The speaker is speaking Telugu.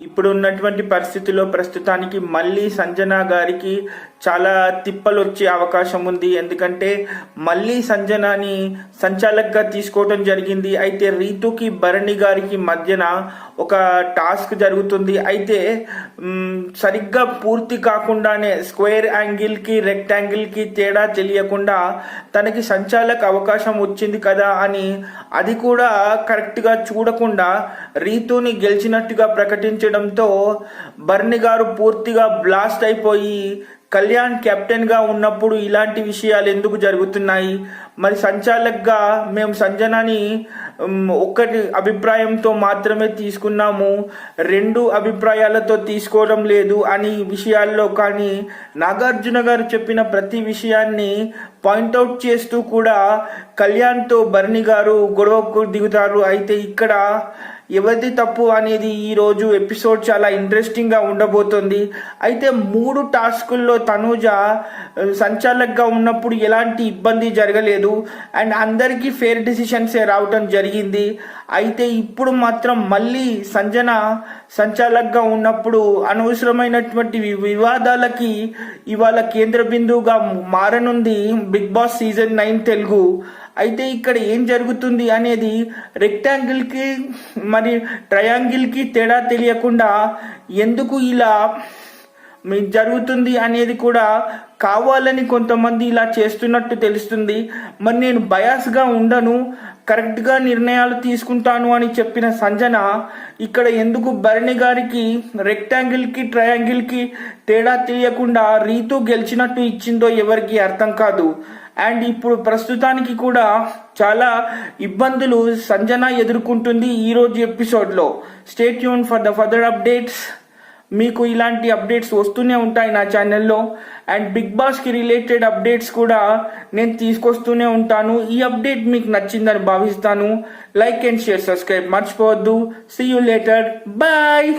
ఇప్పుడు ఉన్నటువంటి పరిస్థితిలో ప్రస్తుతానికి మళ్ళీ సంజన గారికి చాలా తిప్పలు వచ్చే అవకాశం ఉంది. ఎందుకంటే మళ్ళీ సంజనాని సంచాలక్గా తీసుకోవడం జరిగింది. అయితే రీతుకి భరణి గారికి మధ్యన ఒక టాస్క్ జరుగుతుంది. అయితే సరిగ్గా పూర్తి కాకుండానే స్క్వేర్ యాంగిల్కి రెక్టాంగిల్కి తేడా తెలియకుండా తనకి సంచాలక్ అవకాశం వచ్చింది కదా అని అది కూడా కరెక్ట్గా చూడకుండా రీతుని గెలిచినట్టుగా ప్రకటించడంతో భరణి గారు పూర్తిగా బ్లాస్ట్ అయిపోయి కళ్యాణ్ కెప్టెన్గా ఉన్నప్పుడు ఇలాంటి విషయాలు ఎందుకు జరుగుతున్నాయి, మరి సంచాలక్గా మేము సంజనాని ఒక్కటి అభిప్రాయంతో మాత్రమే తీసుకున్నాము, రెండు అభిప్రాయాలతో తీసుకోవడం లేదు అని విషయాల్లో కానీ నాగార్జున గారు చెప్పిన ప్రతి విషయాన్ని పాయింట్అవుట్ చేస్తూ కూడా కళ్యాణ్తో భరణి గారు గొడవకు దిగుతారు. అయితే ఇక్కడ ఎవరిది తప్పు అనేది ఈరోజు ఎపిసోడ్ చాలా ఇంట్రెస్టింగ్గా ఉండబోతుంది. అయితే 3 టాస్కుల్లో తనూజ సంచాలక్గా ఉన్నప్పుడు ఎలాంటి ఇబ్బంది జరగలేదు అండ్ అందరికీ ఫేర్ డిసిషన్సే రావటం జరిగింది. అయితే ఇప్పుడు మాత్రం మళ్ళీ సంజన సంచాలక్గా ఉన్నప్పుడు అనవసరమైనటువంటి వివాదాలకి ఇవాళ కేంద్ర బిందువుగా మారనుంది బిగ్ బాస్ సీజన్ 9 తెలుగు. అయితే ఇక్కడ ఏం జరుగుతుంది అనేది రెక్టాంగిల్కి మరి ట్రయాంగిల్కి తేడా తెలియకుండా ఎందుకు ఇలా జరుగుతుంది అనేది కూడా కావాలని కొంతమంది ఇలా చేస్తున్నట్టు తెలుస్తుంది. మరి నేను బయాస్గా ఉండను, కరెక్ట్గా నిర్ణయాలు తీసుకుంటాను అని చెప్పిన సంజన ఇక్కడ ఎందుకు భరణి గారికి రెక్టాంగిల్కి ట్రయాంగిల్కి తేడా తెలియకుండా రీతు గెలిచినట్టు ఇచ్చిందో ఎవరికి అర్థం కాదు. అండ్ ఇప్పుడు ప్రస్తుతానికి కూడా చాలా ఇబ్బందులు సంజన ఎదుర్కొంటుంది ఈరోజు ఎపిసోడ్లో. Stay tune for the further updates. మీకు ఇలాంటి అప్డేట్స్ వస్తూనే ఉంటాయి నా ఛానల్లో. అండ్ బిగ్ బాస్కి రిలేటెడ్ అప్డేట్స్ కూడా నేను తీసుకొస్తూనే ఉంటాను. ఈ అప్డేట్ మీకు నచ్చిందని భావిస్తాను. లైక్ అండ్ షేర్, సబ్స్క్రైబ్ మర్చిపోవద్దు. See you later, bye.